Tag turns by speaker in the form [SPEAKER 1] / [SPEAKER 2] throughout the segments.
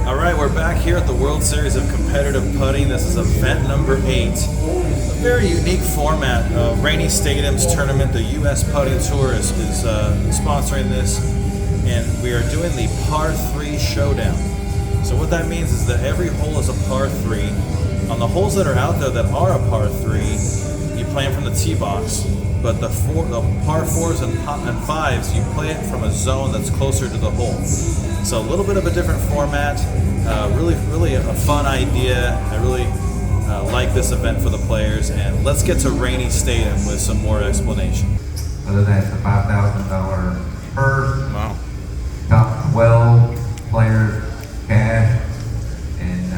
[SPEAKER 1] All right, we're back here at the World Series of Competitive Putting. This is event number 8. A very unique format. Rainy Stadium's tournament, the U.S. Putting Tour is sponsoring this, and we are doing the par 3 showdown. So what that means is that every hole is a par 3. On the holes that are out there that are a par 3, you play them from the tee box. But the par 4s and 5s, you play it from a zone that's closer to the hole. So a little bit of a different format. Really a fun idea. I really like this event for the players. And let's get to Rainy Stadium with some more explanation.
[SPEAKER 2] Whether that's a $5,000 purse,
[SPEAKER 1] Wow.
[SPEAKER 2] top 12 players cash, and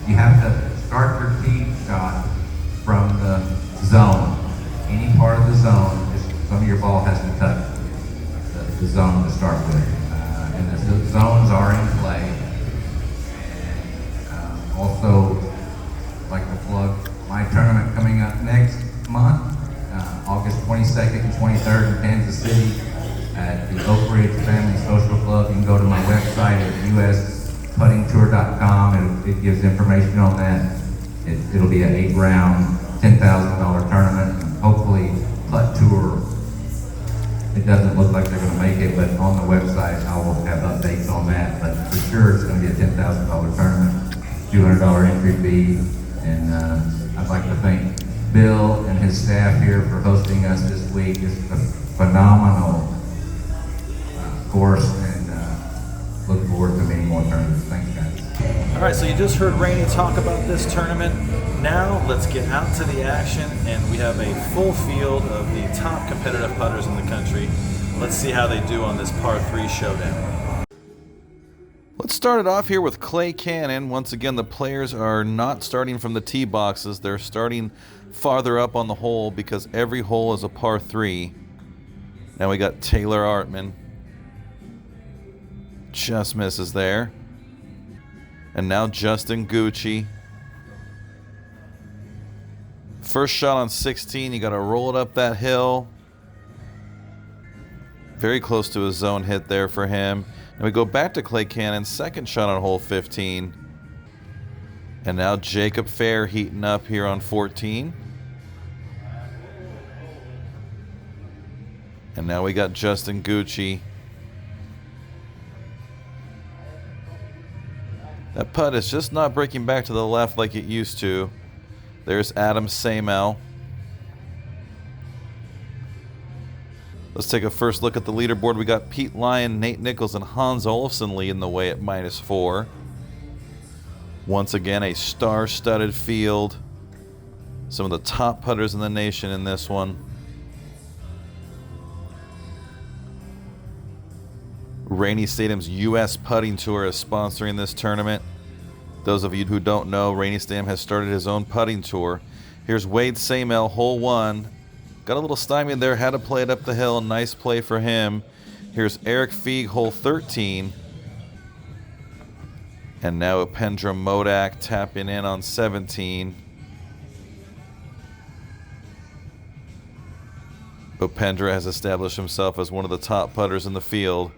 [SPEAKER 2] you have to start your tee shot from the zone. Any part of the zone, some of your ball has to touch the zone to start with. And the zones are in play. And also, like to plug my tournament coming up next month, August 22nd and 23rd in Kansas City at the Oak Ridge Family Social Club. You can go to my website at wsputtingtour.com. It gives information on that. It'll be an 8-round, $10,000 tournament. Hopefully, Putt Tour. It doesn't look like they're going to make it, but on the website I will have updates on that. But for sure, it's going to be a $10,000 tournament, $200 entry fee, and I'd like to thank Bill and his staff here for hosting us this week. It's a phenomenal course, and look forward to many more tournaments. Thanks, guys.
[SPEAKER 1] All right, so you just heard Rainey talk about this tournament. Now let's get out to the action, and we have a full field of the top competitive putters in the country. Let's see how they do on this par 3 showdown. Let's start it off here with Clay Cannon. Once again, the players are not starting from the tee boxes. They're starting farther up on the hole because every hole is a par 3. Now we got Taylor Artman. Just misses there. And now Justin Gucci. First shot on 16, you got to roll it up that hill. Very close to a zone hit there for him. And we go back to Clay Cannon, second shot on hole 15. And now Jacob Fair heating up here on 14. And now we got Justin Gucci. That putt is just not breaking back to the left like it used to. There's Adam Samel. Let's take a first look at the leaderboard. We got Pete Lyon, Nate Nichols, and Hans Olafson leading the way at -4. Once again, a star-studded field. Some of the top putters in the nation in this one. Rainy Stadium's U.S. Putting Tour is sponsoring this tournament. Those of you who don't know, Rainy Stadium has started his own putting tour. Here's Wade Samel, hole 1. Got a little stymied there, had to play it up the hill. Nice play for him. Here's Eric Feig, hole 13. And now Upendra Modak tapping in on 17. Upendra has established himself as one of the top putters in the field.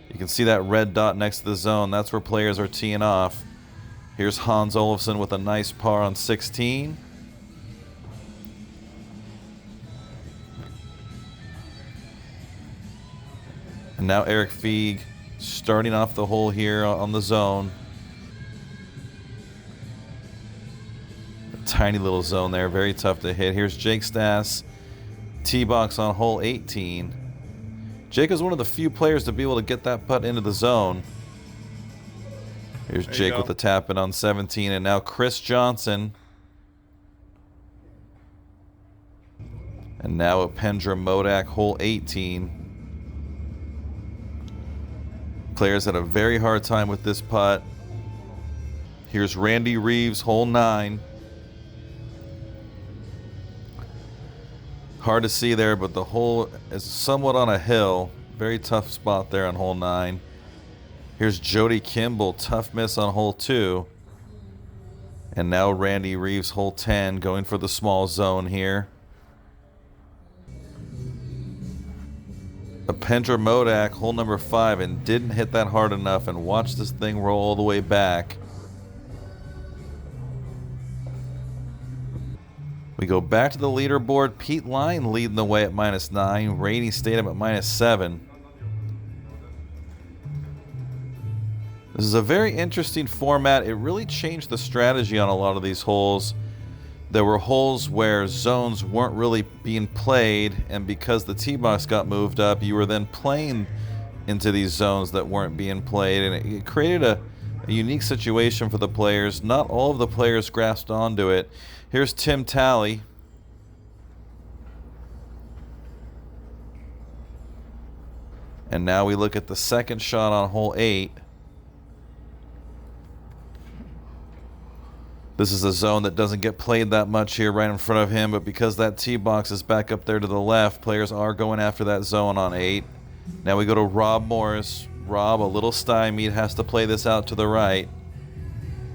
[SPEAKER 1] You can see that red dot next to the zone. That's where players are teeing off. Here's Hans Olafson with a nice par on 16. And now Eric Feig starting off the hole here on the zone. A tiny little zone there, very tough to hit. Here's Jake Stass, tee box on hole 18. Jake is one of the few players to be able to get that putt into the zone. Here's Jake with the tap in on 17, and now Chris Johnson. And now Upendra Modak, hole 18. Players had a very hard time with this putt. Here's Randy Reeves, hole 9. Hard to see there, but the hole is somewhat on a hill. Very tough spot there on hole 9. Here's Jody Kimball, tough miss on hole 2. And now Randy Reeves, hole 10, going for the small zone here. a Pendra Modak, hole number 5, and didn't hit that hard enough, and watch this thing roll all the way back. We go back to the leaderboard. Pete Line leading the way at -9. Rainey Statham at -7. This is a very interesting format. It really changed the strategy on a lot of these holes. There were holes where zones weren't really being played, and because the tee box got moved up, you were then playing into these zones that weren't being played, and it created a unique situation for the players. Not all of the players grasped onto it. Here's Tim Talley. And now we look at the second shot on hole 8. This is a zone that doesn't get played that much here right in front of him, but because that tee box is back up there to the left, players are going after that zone on 8. Now we go to Rob Morris. Rob, a little stymied, has to play this out to the right.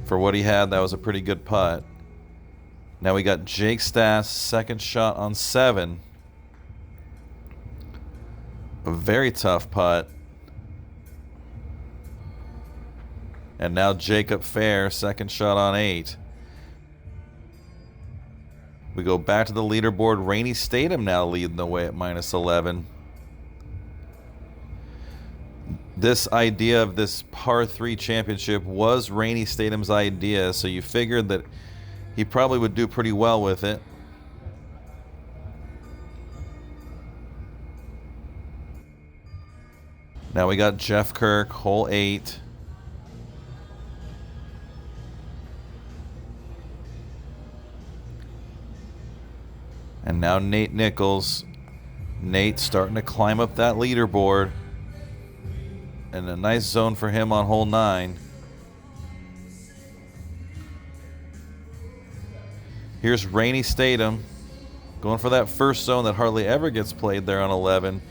[SPEAKER 1] For what he had, that was a pretty good putt. Now we got Jake Stass, second shot on 7. A very tough putt. And now Jacob Fair, second shot on 8. We go back to the leaderboard. Rainey Statham now leading the way at -11. This idea of this par 3 championship was Rainey Statham's idea, so you figured that he probably would do pretty well with it. Now we got Jeff Kirk, hole 8. And now Nate Nichols. Nate starting to climb up that leaderboard. And a nice zone for him on hole 9. Here's Rainey Statham going for that first zone that hardly ever gets played there on 11.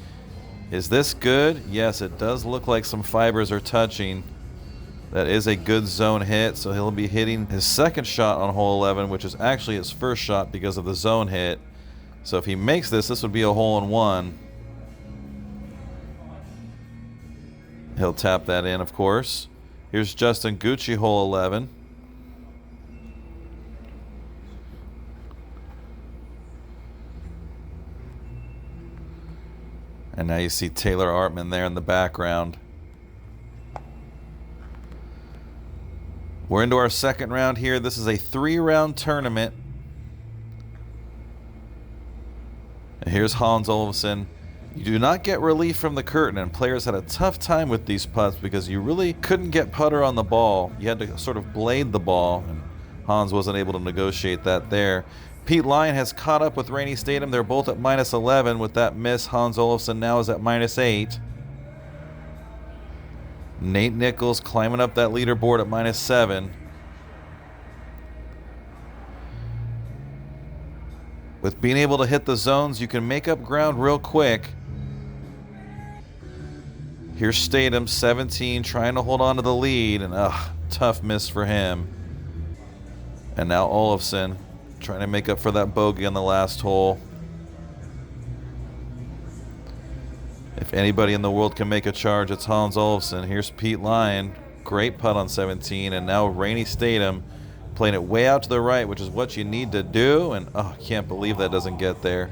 [SPEAKER 1] Is this good? Yes, it does look like some fibers are touching. That is a good zone hit, so he'll be hitting his second shot on hole 11, which is actually his first shot because of the zone hit. So if he makes this, this would be a hole-in-one. He'll tap that in, of course. Here's Justin Gucci, hole 11. And now you see Taylor Artman there in the background. We're into our second round here. This is a 3-round tournament. And here's Hans Olafsson. You do not get relief from the curtain, and players had a tough time with these putts because you really couldn't get putter on the ball. You had to sort of blade the ball, and Hans wasn't able to negotiate that there. Pete Lyon has caught up with Rainey Statham. They're both at -11. With that miss, Hans Olafsson now is at -8. Nate Nichols climbing up that leaderboard at -7. With being able to hit the zones, you can make up ground real quick. Here's Statham, 17, trying to hold on to the lead, and tough miss for him. And now Olafsson trying to make up for that bogey on the last hole. If anybody in the world can make a charge, it's Hans Olafsson. Here's Pete Lyon, great putt on 17, and now Rainey Statham playing it way out to the right, which is what you need to do, and I can't believe that doesn't get there.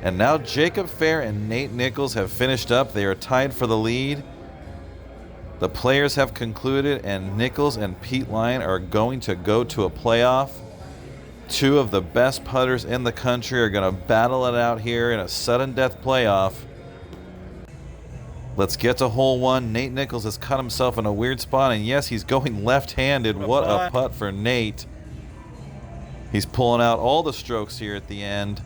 [SPEAKER 1] And now Jacob Fair and Nate Nichols have finished up. They are tied for the lead. The players have concluded, and Nichols and Pete Lyon are going to go to a playoff. Two of the best putters in the country are going to battle it out here in a sudden death playoff. Let's get to hole 1. Nate Nichols has cut himself in a weird spot, and yes, he's going left-handed. What a putt for Nate. He's pulling out all the strokes here at the end.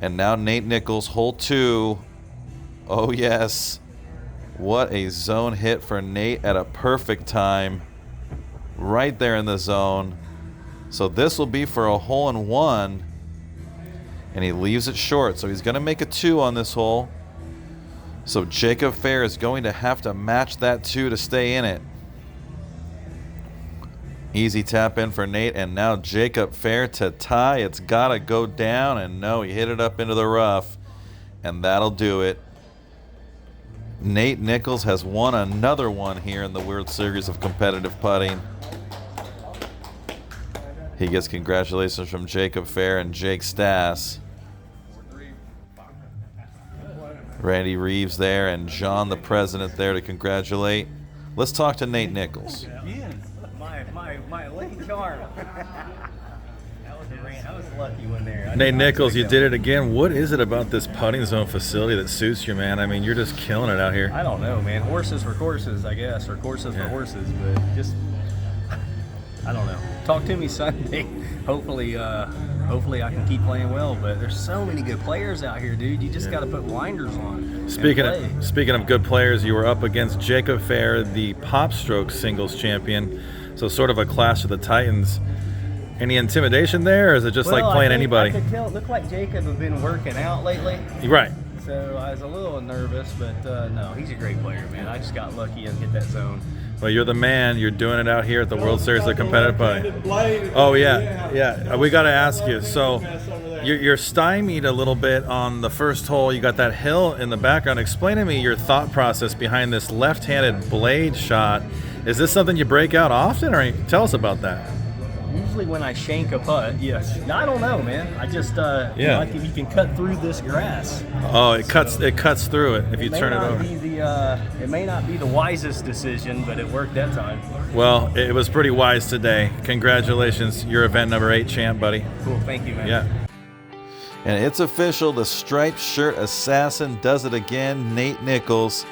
[SPEAKER 1] And now Nate Nichols, hole 2. Oh yes. What a zone hit for Nate at a perfect time. Right there in the zone. So this will be for a hole-in-one. And he leaves it short, so he's going to make a 2 on this hole. So Jacob Fair is going to have to match that 2 to stay in it. Easy tap in for Nate, and now Jacob Fair to tie. It's got to go down, and no, he hit it up into the rough, and that'll do it. Nate Nichols has won another one here in the World Series of Competitive Putting. He gets congratulations from Jacob Fair and Jake Stass. Randy Reeves there and John the President there to congratulate. Let's talk to Nate Nichols.
[SPEAKER 3] My lucky charm. I was lucky one there.
[SPEAKER 1] Nate Nichols, you did it again. What is it about this putting zone facility that suits you, man? I mean, you're just killing it out here.
[SPEAKER 3] I don't know, man. Horses for courses, I guess, or courses for horses, but just, I don't know. Talk to me Sunday. Hopefully I can keep playing well, but there's so many good players out here, dude. You just got to put blinders on.
[SPEAKER 1] Speaking of good players, you were up against Jacob Fair, the Pop Stroke singles champion. So sort of a clash of the Titans. Any intimidation there, or is it just like playing anybody?
[SPEAKER 3] I could tell. It looked like Jacob had been working out lately.
[SPEAKER 1] Right.
[SPEAKER 3] So I was a little nervous, but no, he's a great player, man. I just got lucky and hit that zone.
[SPEAKER 1] Well, you're the man. You're doing it out here at the World Series of Competitive Putting. Oh, yeah. We got to ask you. So you're stymied a little bit on the first hole. You got that hill in the background. Explain to me your thought process behind this left-handed blade shot. Is this something you break out often, or tell us about that?
[SPEAKER 3] Usually when I shank a putt, yes. No, I don't know, man. I just like if you can cut through this grass.
[SPEAKER 1] Oh, it cuts through it if you turn it over.
[SPEAKER 3] It may not be the wisest decision, but it worked that time.
[SPEAKER 1] Well, it was pretty wise today. Congratulations, you're event number 8 champ, buddy.
[SPEAKER 3] Cool, thank you, man.
[SPEAKER 1] Yeah. And it's official, the striped shirt assassin does it again. Nate Nichols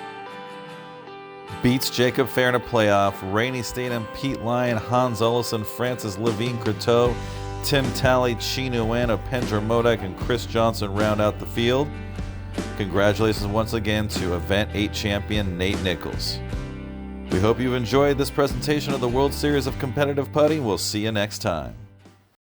[SPEAKER 1] beats Jacob Fair in a playoff. Rainey Statham, Pete Lyon, Hans Olesen, Francis Levine Croteau, Tim Talley, Chino Anna, Pendra Modak, and Chris Johnson round out the field. Congratulations once again to Event 8 champion Nate Nichols. We hope you've enjoyed this presentation of the World Series of Competitive Putting. We'll see you next time.